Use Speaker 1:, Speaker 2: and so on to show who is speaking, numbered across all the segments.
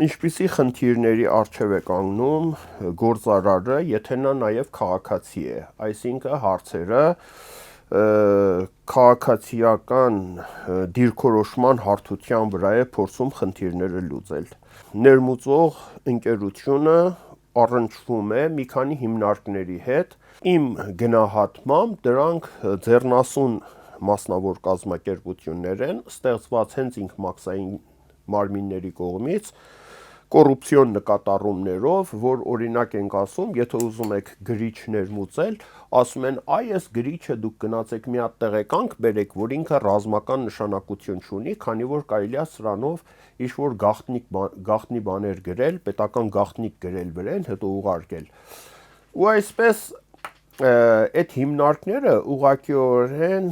Speaker 1: Ինչպիսի խնդիրների առջև է կանգնում գործարարը, եթե նա նաև քաղաքացի է, այսինքն հարցերը քաղաքացիական դիրքորոշման հարթության վրա է փորձում խնդիրները լուծել։ Ներմուծող ընկերությունը առնչվում է մի քանի հիմնարկների հետ, իմ գնահատմամբ դրանք ձեռնասուն մասնավոր կազմակերպություններ են, ստեղծված հենց ինքմաքսային մարմինների կողմից, կոռուպցիոն նկատառումներով, որ օրինակ ենք ասում, եթե ուզում եք գրիչ ներմուծել, ասում են, այ այս գրիչը դուք գնացեք մի հատ տեղեկանք բերեք, որ ինքը ռազմական նշանակություն չունի, քանի որ կարելի է սրանով ինչ-որ գաղտնի բաներ գրել, պետական գաղտնիք գրել վրան, հետո ուղարկել։ Ու այսպես այդ հիմնարկները ուղղակիորեն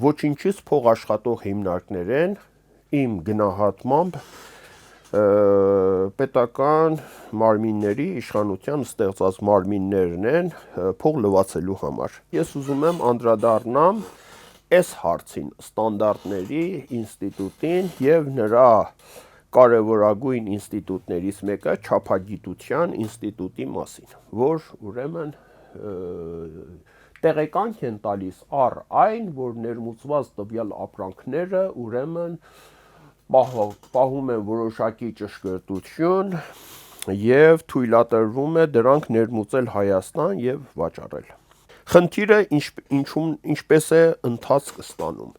Speaker 1: ոչինչից փող աշխատող հիմնարկներ են, իմ գնահատմամբ պետական մարմինների իշխանության ստեղծած մարմիններն են փող լվացելու համար։ Ես ուզում եմ անդրադառնամ այս հարցին, ստանդարտների ինստիտուտին եւ նրա կարևորագույն ինստիտուտներից մեկը չափագիտության ինստիտուտի մասին, որ ուրեմն տեղեկանք են տալիս առ այն, որ ներմուծված տվյալ ապրանքները ուրեմն պահում են որոշակի ճշգրտություն եւ թույլատրվում է դրանք ներմուծել Հայաստան եւ վաճառել։ Խնդիրը ինչպես է ընթացք ստանում։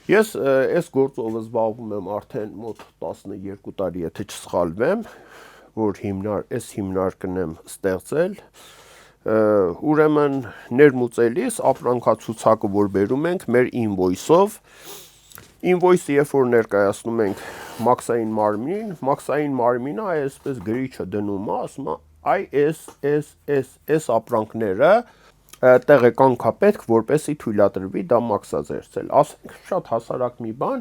Speaker 1: Ես այս գործով զբաղվում եմ արդեն մոտ 12 տարի, եթե չսխալվեմ, որ այս հիմնարկն եմ ստեղծել, ուրեմն ներմուծելիս ապրանքացուցակը, որ բերում ենք մեր ինվոյսով, ինվոյսը երբ որ ներկայացնում ենք մաքսային մարմինը այսպես գրիչը դնում է, ասում է, այ այս ապրանքները տեղեկանք է պետք, որպեսզի թույլատրվի դա մաքսաձերծել։ Ասենք շատ հասարակ մի բան,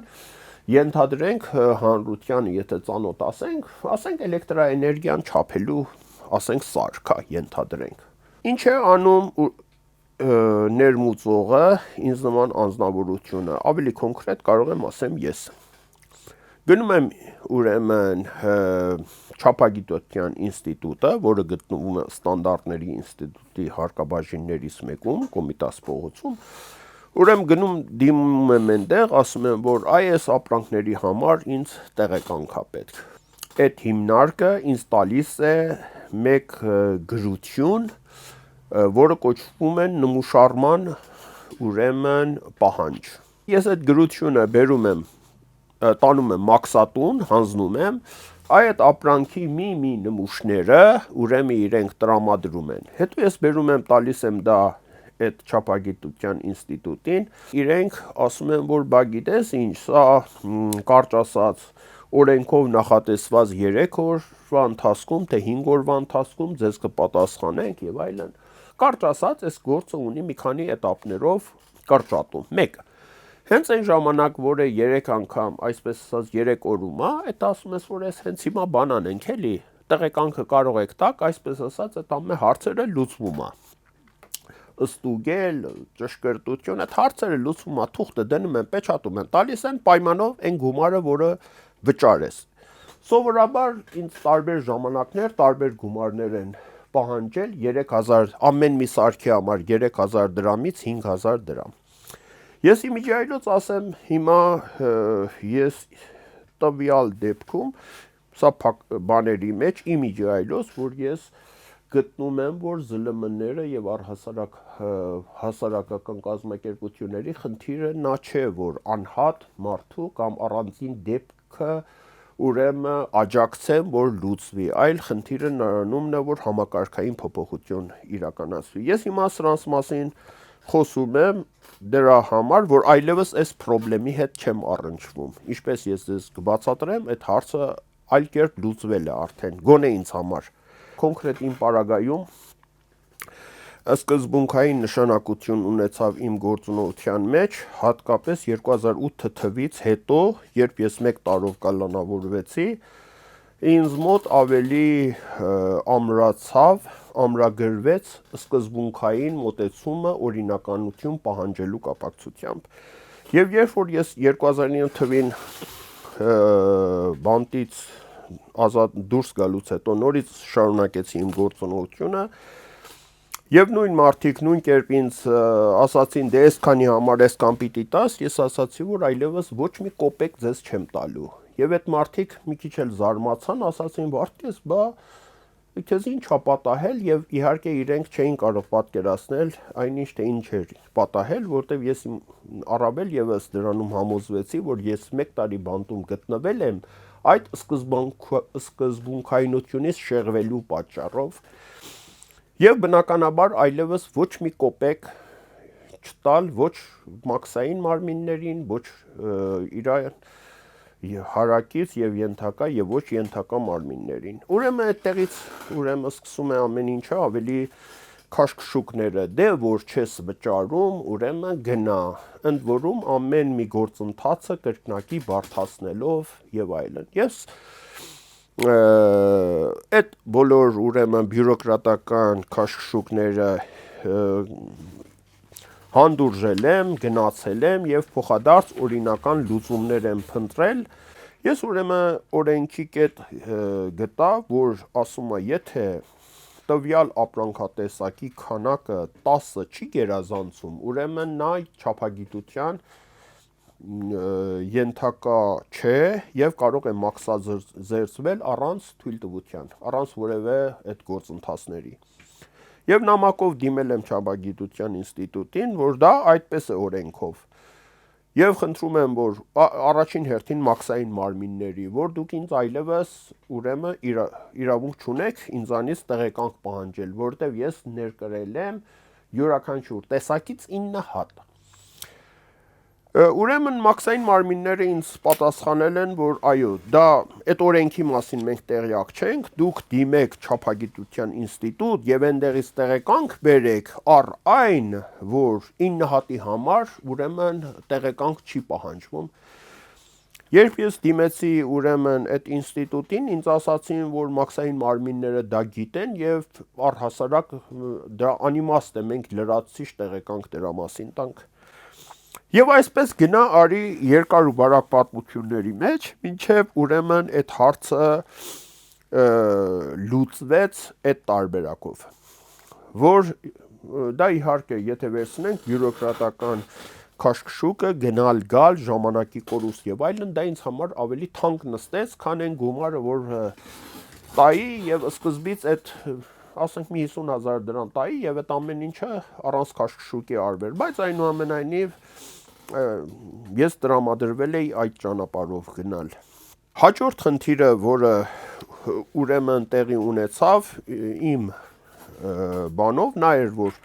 Speaker 1: ենթադրենք հանրությանը, եթե ծանոթ ասենք էլեկտրաէներգիան չափելու, ասենք սարք է, ենթադրենք։ Ինչ է անում ներմուծողը, ինձ նման անձնավորությունը, ավելի կոնկրետ կարող եմ ասեմ ես։ Գնում եմ ուրեմն չափագիտության ինստիտուտը, որը գտնվում է ստանդարտների ինստիտուտի հարկաբաժիններից մեկում, Կոմիտաս փողոցում, ուրեմն գնում դիմում եմ այնտեղ, ասում եմ, որ այս ապրանքների համար ինձ տեղեկանք է պետք։ Այդ հիմնարկը ինձ տալիս է մեկ գրություն, որը կոչվում է նմուշարման ուրեմն պահանջ։ Ես այդ գրությունը բերում եմ, տանում եմ մաքսատուն, հանձնում եմ, այդ ապրանքի մի նմուշները ուրեմն իրենք տրամադրում են։ Հետո ես բերում եմ, տալիս եմ դա այդ չափագիտության ինստիտուտին, իրենք ասում են, որ բա գիտես ինչ, սա կարճ ասած օրենքով նախատեսված 3 օրվա ընթացքում, թե 5 օրվա ընթացքում ձեզ կպատասխանենք եւ այլն։ Կարճ ասած, այս գործը ունի մի քանի էտապներով կրճատում։ 1. Հենց այն ժամանակ, որը 3 անգամ, այսպես ասած 3 օրում է, այդ ասում ես, որ ես հենց հիմա բան անենք, էլի, տեղեկանքը կարող եք տակ, այսպես ասած, այդ ամեն հարցերը լուծվում է։ Ստուգել, ճշգրտություն, այդ հարցերը լուծվում է, թուղթը դնում են, պечатում են, տալիս են պայմանով այն գումարը, որը վճարես։ Սովորաբար ինձ տարբեր ժամանակներ, տարբեր գումարներ են պահանջել 3000, ամեն մի սարքի համար 3000 դրամից 5000 դրամ։ Ես իմիջիայլոց ասեմ, հիմա ես տվյալ դեպքում, սա բաների մեջ իմիջիայլոց, որ ես գտնում եմ, որ ԶԼՄ-ները եւ առհասարակ հասարակական կազմակերպությունների խնդիրը նա չէ, որ անհատ մարդու կամ առանձին դեպքը ուրեմն աջակցեմ, որ լուծվի, այլ խնդիրը նրանումն է, որ համակարգային փոփոխություն իրականացվի։ Ես հիմա սրանց մասին խոսում եմ դրա համար, որ այլևս այս խնդրի հետ չեմ առնչվում։ Ինչպես ես ձեզ կբացատրեմ, այդ հարցը այլ կերպ լուծվել է արդեն, գոնե ինձ համար։ Կոնկրետ իմ պարագայում սկզբունքային նշանակություն ունեցավ իմ գործունեության մեջ, հատկապես 2008 թվականից հետո, երբ ես 1 տարով կալանավորվեցի, ինձ մոտ ավելի ամրագրվեց սկզբունքային մոտեցումը օրինականություն պահանջելու կապակցությամբ։ Եվ երբ որ ես 2009 թվին բանտից ազատ դուրս գալուց հետո նորից շարունակեցի իմ գործունեությունը եւ նույն մարդիկ նույն կերպ ինձ ասացին դե այսքանի համար այսքան պիտի տաս, ես ասացի որ այլևս ոչ մի կոպեկ ձեզ չեմ տալու եւ այդ մարդիկ մի քիչ էլ զարմացան, ասացին վարդես բա քեզ ինչ ա պատահել եւ իհարկե իրենք չէին կարող պատկերացնել այնինչ թե ինչ էր պատահել, որտեվ ես առավել եւս դրանում համոզվեցի, որ ես 1 տարի բանտում գտնվել եմ այդ սկզբունքայնությունից շեղվելու պատճառով եւ բնականաբար այլևս ոչ մի կոպեկ չտալ ոչ մաքսային մարմիններին, ոչ իր հարակից եւ ենթակա եւ ոչ ենթակա մարմիններին։ Ուրեմն այդտեղից սկսում է ամեն ինչը ավելի քաշքշուկները, դե որ չես վճարում, ուրեմն գնա, ընդ որում ամեն մի գործընթացը կրկնակի բարդացնելով եւ այլն։ Ես այդ բոլոր ուրեմն բյուրոկրատական քաշքշուկները հանդուրժել եմ, գնացել եմ եւ փոխադարձ օրինական լուծումներ եմ փնտրել։ Ես ուրեմն օրենքի կետ գտա, որ ասում է, եթե տվյալ ապրանքատեսակի քանակը 10-ը չի գերազանցում, ուրեմն նա չափագիտության ենթակա չէ եւ կարող է մաքսազերծվել առանց թույլտվության, առանց որևէ այդ գործընթացների։ Եվ նամակով դիմել եմ չափագիտության ինստիտուտին, որ դա այդպես է օրենքով։ Եվ խնդրում եմ, որ առաջին հերթին մաքսային մարմինների, որ դուք ինձ այլևս ուրեմն իրավունք չունեք ինձանից տեղեկանք պահանջել, որտեվ ես ներկրել եմ յուրաքանչյուր տեսակից 9 հատ։ Ուրեմն մաքսային մարմինները ինձ պատասխանել են, որ այո, դա այդ օրենքի մասին մենք տեղյակ չենք, դուք դիմեք չափագիտության ինստիտուտ եւ այնտեղից տեղեկանք բերեք առ այն, որ 9 հատի համար ուրեմն տեղեկանք չի պահանջվում։ Երբ ես դիմեցի ուրեմն այդ ինստիտուտին, ինձ ասացին, որ մաքսային մարմինները դա գիտեն եւ առհասարակ դա անիմաստ է, մենք լրացուցիչ տեղեկանք դրա մասին տանք։ Եվ այսպես գնա արի երկար ու բարակ պատմությունների մեջ, մինչև ուրեմն այդ հարցը լուծվեց այդ տարբերակով, որ դա իհարկե եթե վերցնենք բյուրոկրատական քաշքշուկը, գնալ գալ, ժամանակի կորուստ եւ այլն, դա ինձ համար ավելի թանկ նստեց, քան այն գումարը, որ տայի եւ սկզբից այդ ասենք մի 50,000 դրամ տայի եւ այդ ամեն ինչը առանց քաշքշուկի արվեր, բայց այնուամենայնիվ ես տրամադրվել էի այդ ճանապարհով գնալ։ Հաջորդ խնդիրը, որը ուրեմն տեղի ունեցավ իմ բանով, նա էր, որ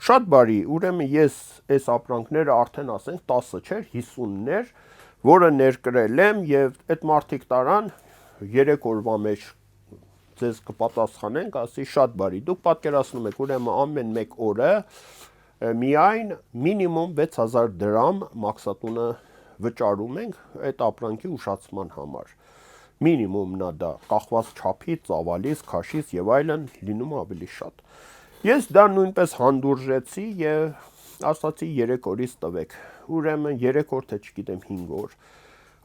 Speaker 1: շատ բարի, ուրեմն ես այս ապրանքները արդեն ասենք 10-ը չէր, 50-ներ, որը ներկրել եմ եւ այդ մարդիկ տարան 3 օրվա մեջ ձեզ կպատասխանենք, ասի շատ բարի, դուք պատկերացնում եք, ուրեմն ամեն 1 օրը միայն մինիմում 6000 դրամ մաքսատունը վճարում ենք այդ ապրանքի ուշացման համար։ Մինիմումն է դա, կախված չափից, ծավալից, քաշից եւ այլն, լինում ավելի շատ։ Ես դա նույնպես հանդուրժեցի եւ ասացի 3 օրից տվեք։ Ուրեմն 3 օր թե չգիտեմ 5 օր։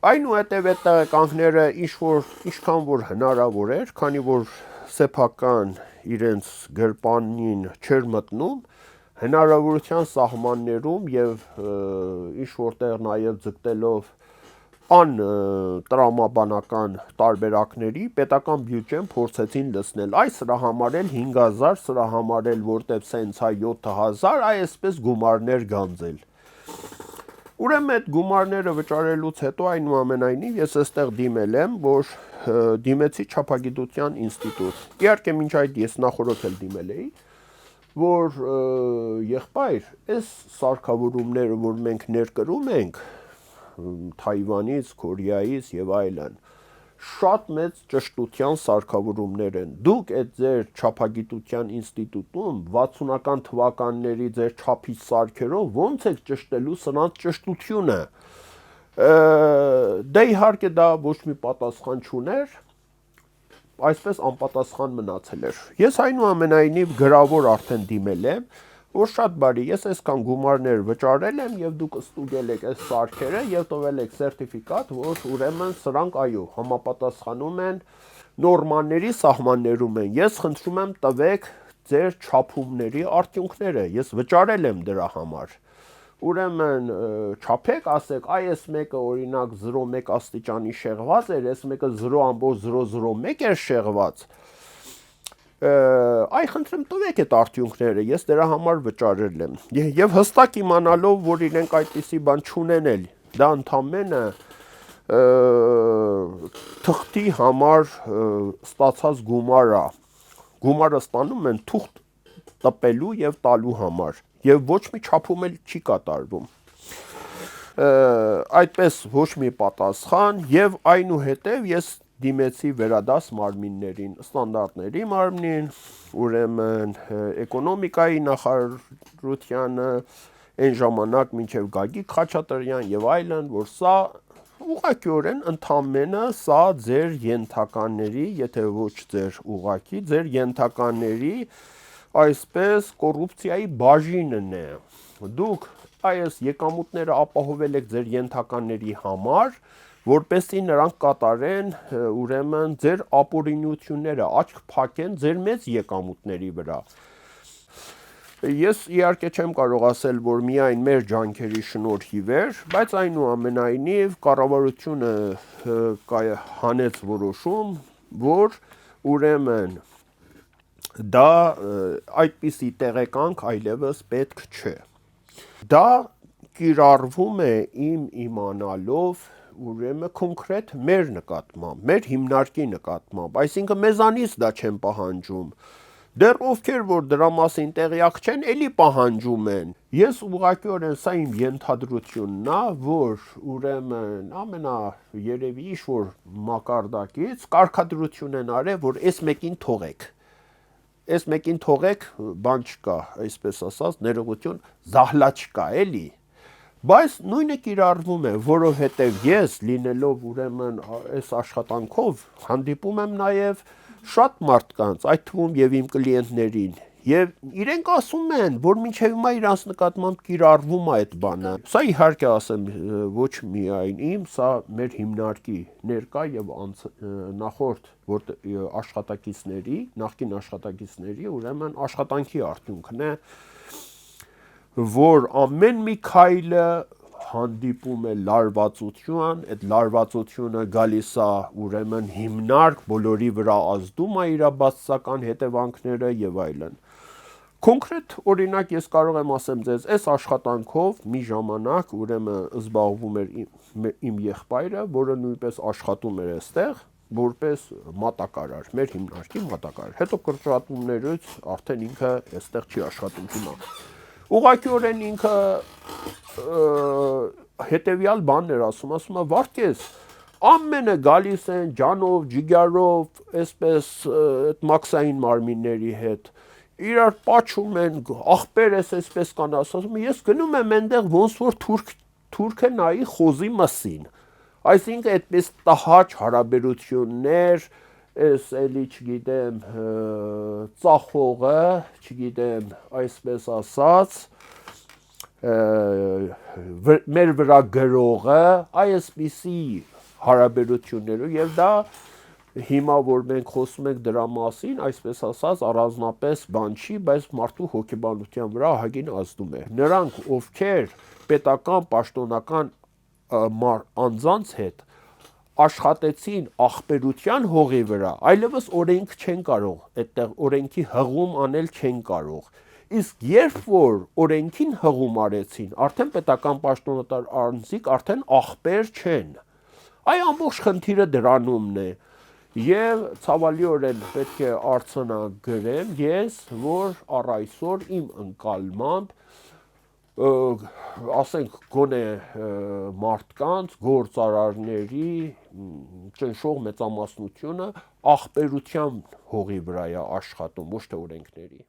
Speaker 1: Այնուհետև այդ տեղեկանքները ինչքան որ հնարավոր էր, քանի որ սեփական իրենց գրպանին չէր մտնում, հնարավորության սահմաններում եւ ինչ որտեղ նաեւ ձգտելով տրամաբանական տարբերակների պետական բյուջեն փորձեցին լցնել։ Այս սրա համար էլ 5000, սրա համար էլ որտեւ սենց հա 7000, այսպես գումարներ գանձել։ Ուրեմն այդ գումարները վճարելուց հետո այնուամենայնիվ ես այստեղ դիմել եմ, որ դիմեցի չափագիտության ինստիտուտ։ Իհարկե մինչ այդ ես նախորդ էլ դիմել էի, որ եղբայր, այս սարքավորումները, որ մենք ներկրում ենք Թայվանից, Կորեայից եւ այլն, շատ մեծ ճշտության սարքավորումներ են։ Դուք այդ ձեր չափագիտության ինստիտուտում 60-ական թվականների ձեր չափից սարքերով ո՞նց եք ճշտելու սրանց ճշտությունը։ Դե իհարկե դա ոչ մի պատասխան չուներ, այսպես անպատասխան մնացել էր։ Ես այնուամենայնիվ գրավոր արդեն դիմել եմ, որ շատ բարի, ես այսքան գումարներ վճարել եմ եւ դուք ստուգել եք այս սարքերը եւ տվել եք սերտիֆիկատ, որ ուրեմն սրանք այո, համապատասխանում են նորմաների սահմաններում են։ Ես խնդրում եմ տվեք ձեր չափումների արդյունքները, ես վճարել եմ դրա համար։ Ուրեմն չափեք, ասեք, այս մեկը օրինակ 0.1 աստիճանի շեղված էր, այս մեկը 0.001 էր շեղված։ Այ խնդրեմ տվեք այդ արդյունքները, ես դրա համար վճարել եմ։ Եվ հստակ իմանալով, որ իրենք այդպիսի բան չունեն էլ, դա ընդամենը թղթի համար ստացած գումար է։ Գումարը ստանում են թուղթ տպելու եւ տալու համար, եւ ոչ մի չափում էլ չի կատարվում։ Այդպես ոչ մի պատասխան եւ այնուհետեւ ես դիմեցի վերադաս մարմիններին, ստանդարտների մարմնին, ուրեմն էկոնոմիկայի նախարարությանը, այն ժամանակ մինչև Գագիկ Խաչատրյան եւ այլն, որ սա ուղղակիորեն ընդամենը սա ձեր ենթականների, եթե ոչ ձեր ուղղակի, ձեր ենթականների այսպես կոռուպցիայի բաժինն է։ Դուք այս եկամուտները ապահովել եք ձեր ենթականների համար, որպեսզի նրանք կատարեն ուրեմն ձեր ապօրինությունները, աչք փակեն ձեր մեծ եկամուտների վրա։ Ես իհարկե չեմ կարող ասել, որ միայն մեր ջանքերի շնորհիվ էր, բայց այնուամենայնիվ կառավարությունը հանեց որոշում, որ ուրեմն դա այդպիսի տեղեկանք այլևս պետք չէ։ Դա կիրառվում է իմ իմանալով ուրեմն կոնկրետ մեր նկատմամբ, մեր հիմնարկի նկատմամբ, այսինքն մեզանից դա չեն պահանջում։ Դեռ ովքեր որ դրա մասին տեղյակ չեն, էլի պահանջում են։ Ես ուղղակիորեն սա իմ ենթադրությունն է, որ ուրեմն ամենա երևի ինչ-որ մակարդակից կարգադրություն են արել, որ այս մեկին թողեք։ Այս մեկին թողեք, բան չկա, այսպես ասած, ներողություն, զահլա չկա, էլի։ Բայց նույնը կիրառվում է, որովհետև ես լինելով ուրեմն այս աշխատանքով հանդիպում եմ նաև շատ մարդկանց, այդ թվում եւ իմ կլիենտներին, եւ իրենք ասում են, որ մինչեւ հիմա իրանց նկատմամբ կիրառվում է այդ բանը։ Սա իհարկե ասեմ ոչ միայն իմ, սա մեր հիմնարկի ներկա եւ նախորդ աշխատակիցների, նախկին աշխատակիցների, ուրեմն աշխատանքի արդյունքն է, որ ամեն մի քայլը հանդիպում է լարվածություն, այդ լարվածությունը գալիս է ուրեմն հիմնարկ, բոլորի վրա ազդում է իր բացասական հետևանքները եւ այլն։ Կոնկրետ օրինակ ես կարող եմ ասեմ ձեզ, այս աշխատանքով մի ժամանակ ուրեմն զբաղվում էր իմ եղբայրը, որը նույնպես աշխատում էր այստեղ որպես մատակարար, մեր հիմնարկի մատակարար։ Հետո կրճատումներից արդեն ինքը այստեղ չի աշխատում հիմա։ Ուղղակիորեն ինքը հետևյալ բանն էր ասում է Վարդգես, ամենը գալիս են ջանով, ջիգարով, այսպես այդ մաքսային մարմինների հետ, իրար պաչում են, աղբեր ես այսպես կան ասում, ես գնում եմ այնտեղ ոնց որ թուրքը նայի խոզի մսին, այսինքն այդպես տհաճ հարաբերություններ, այս էլի չգիտեմ ծախողը, չգիտեմ այսպես ասած, մեր վրա գրողը, այսպիսի հարաբերություններով եւ դա հիմա որ մենք խոսում ենք դրա մասին, այսպես ասած առանձնապես բան չի, բայց մարդու հոգեբանության վրա ահագին ազդում է։ Նրանք ովքեր պետական պաշտոնական անձանց հետ աշխատեցին աղբերության հողի վրա, այլևս օրենք չեն կարող, այդտեղ օրենքի հղում անել չեն կարող։ Իսկ երբ որ օրենքին հղում արեցին, արդեն պետական պաշտոնատար անձիկ արդեն աղբեր չեն։ Այ ամբողջ խնդիրը դրանումն է։ Եվ ցավալիորեն պետք է արձանագրեմ ես, որ առ այսօր իմ ընկալմամբ ասենք գոնե մարդկանց, գործարարների ճնշող մեծամասնությունը աղբերության հողի վրա է աշխատում, ոչ թե օրենքների։